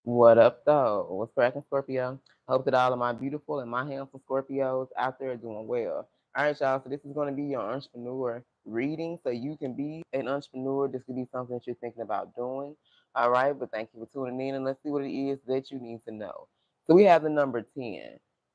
What up, though? What's cracking, Scorpio? Hope that all of my beautiful and my handsome Scorpios out there are doing well. All right, y'all. So this is going to be your entrepreneur reading, so you can be an entrepreneur. This could be something that you're thinking about doing. All right, but thank you for tuning in, and let's see what it is that you need to know. So we have the number 10.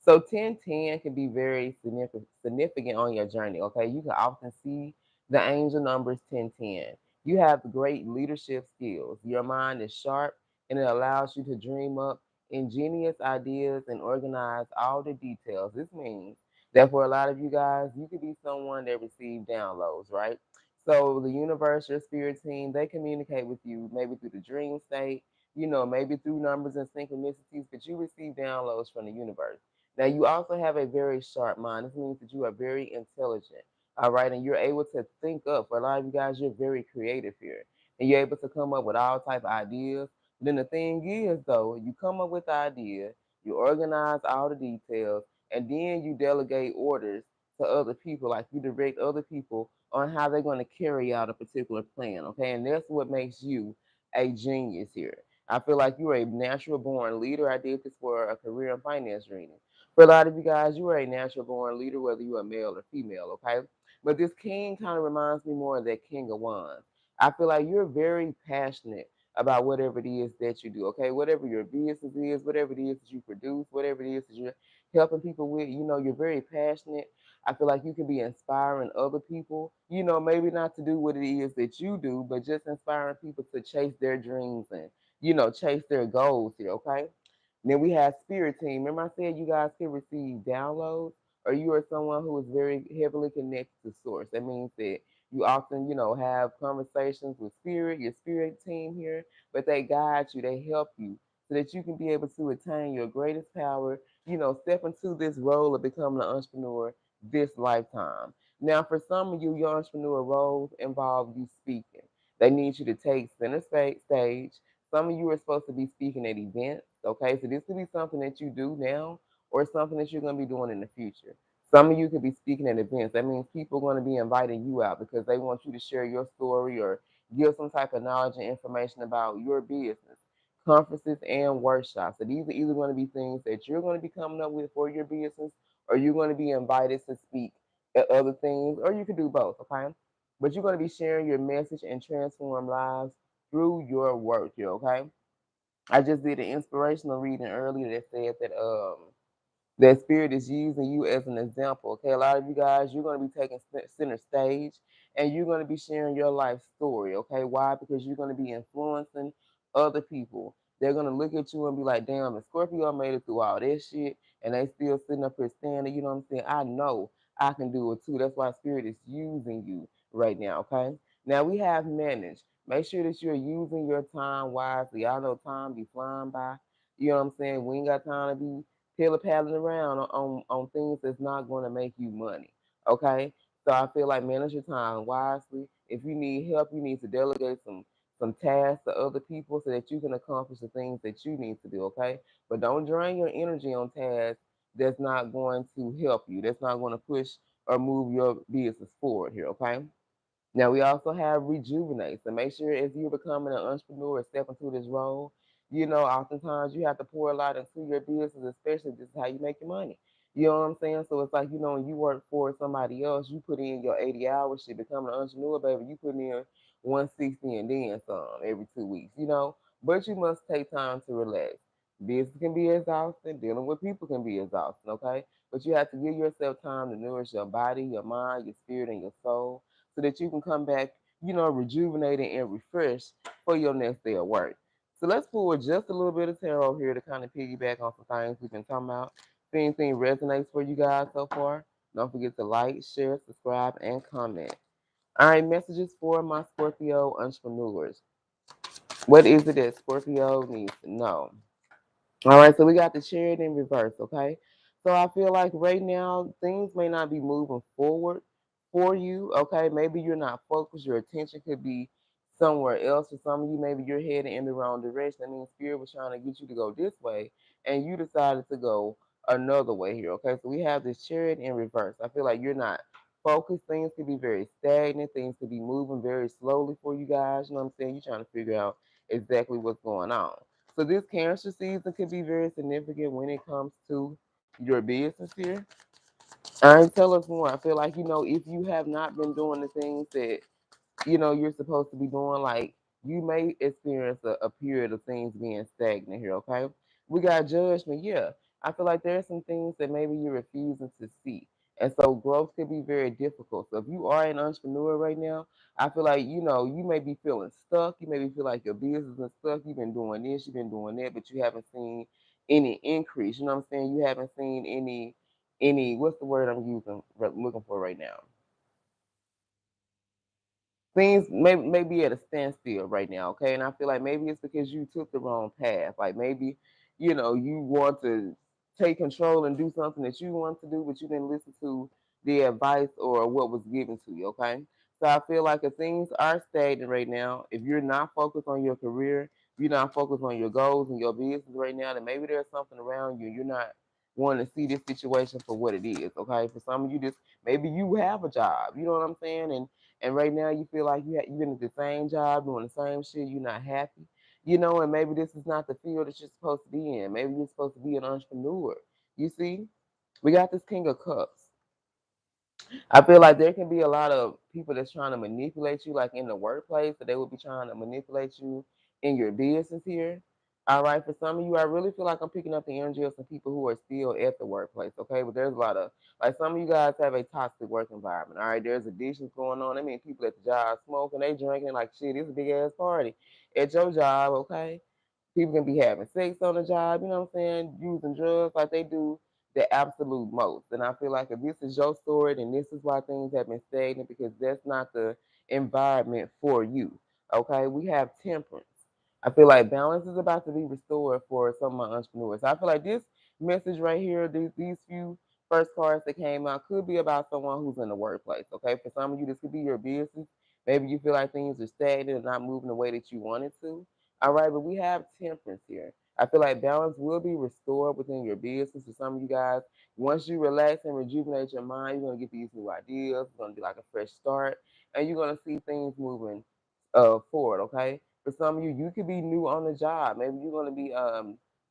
So 1010 can be very significant on your journey. Okay, you can often see the angel numbers 1010. You have great leadership skills. Your mind is sharp and it allows you to dream up ingenious ideas and organize all the details. This means that for a lot of you guys, you could be someone that receive downloads, right? So the universe, your spirit team, they communicate with you maybe through the dream state, maybe through numbers and synchronicities, but you receive downloads from the universe. Now, you also have a very sharp mind. This means that you are very intelligent, all right? And you're able to think up. For a lot of you guys, you're very creative here. And you're able to come up with all type of ideas. Then the thing is, though, you come up with the idea, you organize all the details, and then you delegate orders to other people, like you direct other people on how they're going to carry out a particular plan, okay? And that's what makes you a genius here. I feel like you are a natural born leader. I did this for a career and finance reading. For a lot of you guys, you are a natural born leader, whether you are male or female, okay? But this king kind of reminds me more of that king of wands. I feel like you're very passionate about whatever it is that you do, okay? Whatever your business is, whatever it is that you produce, whatever it is that you're helping people with, you're very passionate. I feel like you can be inspiring other people, maybe not to do what it is that you do, but just inspiring people to chase their dreams and, chase their goals here, okay? Then we have Spirit Team. Remember I said you guys can receive downloads, or you are someone who is very heavily connected to source. That means that you often, have conversations with spirit, your spirit team here, but they guide you, they help you so that you can be able to attain your greatest power, step into this role of becoming an entrepreneur this lifetime. Now, for some of you, your entrepreneur roles involve you speaking. They need you to take center stage. Some of you are supposed to be speaking at events, okay? So this could be something that you do now or something that you're going to be doing in the future. Some of you could be speaking at events. That means people are going to be inviting you out because they want you to share your story or give some type of knowledge and information about your business, conferences, and workshops. So these are either going to be things that you're going to be coming up with for your business or you're going to be invited to speak at other things, or you could do both, okay? But you're going to be sharing your message and transform lives through your work here, okay? I just did an inspirational reading earlier that said that spirit is using you as an example. Okay, a lot of you guys, you're going to be taking center stage and you're going to be sharing your life story. Okay, why? Because you're going to be influencing other people. They're going to look at you and be like, damn, if Scorpio made it through all this shit and they still sitting up here standing, you know what I'm saying? I know I can do it too. That's why spirit is using you right now. Okay, now we have manage. Make sure that you're using your time wisely. I know time be flying by. You know what I'm saying? We ain't got time to be pillar paddling around on things that's not going to make you money. Okay, so I feel like manage your time wisely. If you need help, you need to delegate some tasks to other people so that you can accomplish the things that you need to do. Okay, but don't drain your energy on tasks that's not going to help you. That's not going to push or move your business forward here. Okay. Now we also have Rejuvenate. So make sure as you're becoming an entrepreneur or step into this role, oftentimes you have to pour a lot into your business, especially this is how you make your money. You know what I'm saying? So it's like, when you work for somebody else, you put in your 80 hours shit, becoming an entrepreneur, baby, you put in 160 and then some every 2 weeks. But you must take time to relax. Business can be exhausting, dealing with people can be exhausting, okay? But you have to give yourself time to nourish your body, your mind, your spirit, and your soul so that you can come back, rejuvenated and refreshed for your next day of work. So let's pull just a little bit of tarot here to kind of piggyback on some things we've been talking about. If anything resonates for you guys so far, don't forget to like, share, subscribe, and comment. All right, messages for my Scorpio entrepreneurs. What is it that Scorpio needs to know? All right, so we got the chariot in reverse, okay? So I feel like right now things may not be moving forward for you, okay? Maybe you're not focused, your attention could be somewhere else. For some of you, maybe you're heading in the wrong direction. That means spirit was trying to get you to go this way, and you decided to go another way here, okay? So we have this chariot in reverse. I feel like you're not focused. Things could be very stagnant. Things could be moving very slowly for you guys. You know what I'm saying? You're trying to figure out exactly what's going on. So this Cancer season could be very significant when it comes to your business here. All right, tell us more. I feel like, if you have not been doing the things that you're supposed to be doing, like you may experience a period of things being stagnant here, okay? We got judgment, yeah. I feel like there's some things that maybe you're refusing to see. And so growth could be very difficult. So if you are an entrepreneur right now, I feel like, you may be feeling stuck. You maybe feel like your business is stuck. You've been doing this, you've been doing that, but you haven't seen any increase. You know what I'm saying? You haven't seen any what's the word I'm looking for right now? Things may be at a standstill right now, okay? And I feel like maybe it's because you took the wrong path. Like maybe, you want to take control and do something that you want to do, but you didn't listen to the advice or what was given to you, okay? So I feel like if things are stagnant right now, if you're not focused on your career, you're not focused on your goals and your business right now, then maybe there's something around you. You're not wanting to see this situation for what it is, okay? For some of you, just maybe you have a job, you know what I'm saying? And right now you feel like you've been at the same job doing the same shit. You're not happy, and maybe this is not the field that you're supposed to be in. Maybe you're supposed to be an entrepreneur. You see, we got this King of Cups. I feel like there can be a lot of people that's trying to manipulate you, like in the workplace, that they would be trying to manipulate you in your business here. All right, for some of you, I really feel like I'm picking up the energy of some people who are still at the workplace, okay? But there's a lot of, like, some of you guys have a toxic work environment, all right? There's addictions going on. I mean, people at the job smoking, they drinking like shit. It's a big ass party at your job, okay? People can be having sex on the job, you know what I'm saying, using drugs, like they do the absolute most. And I feel like if this is your story, then this is why things have been stagnant, because that's not the environment for you. Okay, we have temperance. I feel like balance is about to be restored for some of my entrepreneurs. I feel like this message right here, these few first cards that came out, could be about someone who's in the workplace. Okay, for some of you, this could be your business. Maybe you feel like things are stagnant and not moving the way that you wanted to. All right, but we have temperance here. I feel like balance will be restored within your business. For some of you guys, once you relax and rejuvenate your mind, you're gonna get these new ideas. It's gonna be like a fresh start, and you're gonna see things moving forward. Okay. For some of you, you could be new on the job. Maybe you're gonna be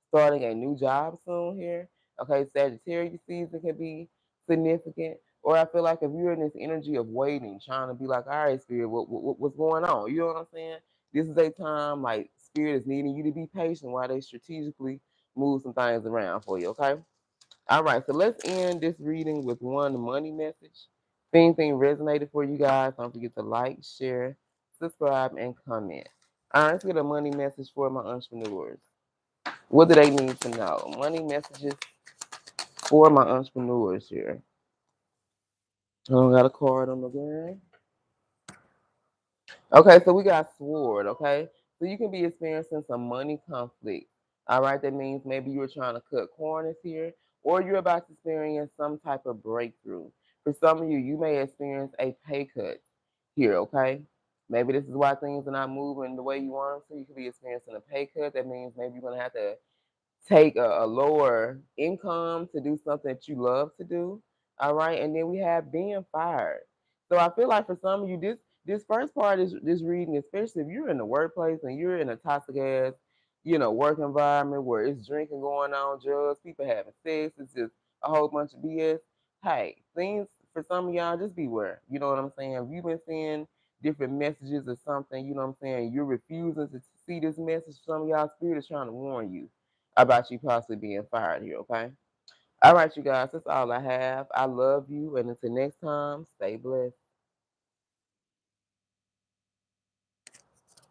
starting a new job soon here. Okay, Sagittarius season can be significant. Or I feel like if you're in this energy of waiting, trying to be like, all right, Spirit, what's going on? You know what I'm saying? This is a time like Spirit is needing you to be patient while they strategically move some things around for you, okay? All right, so let's end this reading with one money message. If anything resonated for you guys, don't forget to like, share, subscribe, and comment. All right, let's get a money message for my entrepreneurs. What do they need to know? Money messages for my entrepreneurs here. I don't got a card on the ground. Okay, so we got sword, okay? So you can be experiencing some money conflict. All right, that means maybe you're trying to cut corners here, or you're about to experience some type of breakthrough. For some of you, you may experience a pay cut here, okay? Maybe this is why things are not moving the way you want them to. You could be experiencing a pay cut. That means maybe you're going to have to take a lower income to do something that you love to do. All right. And then we have being fired. So I feel like for some of you, this first part is this reading, especially if you're in the workplace and you're in a toxic ass, work environment where it's drinking going on, drugs, people having sex, it's just a whole bunch of BS. Hey, things for some of y'all, just beware. You know what I'm saying? If you've been seeing different messages or something, you know what I'm saying, you're refusing to see this message, some of y'all spirit is trying to warn you about you possibly being fired here, okay? All right, you guys, that's all I have. I love you, and until next time, stay blessed.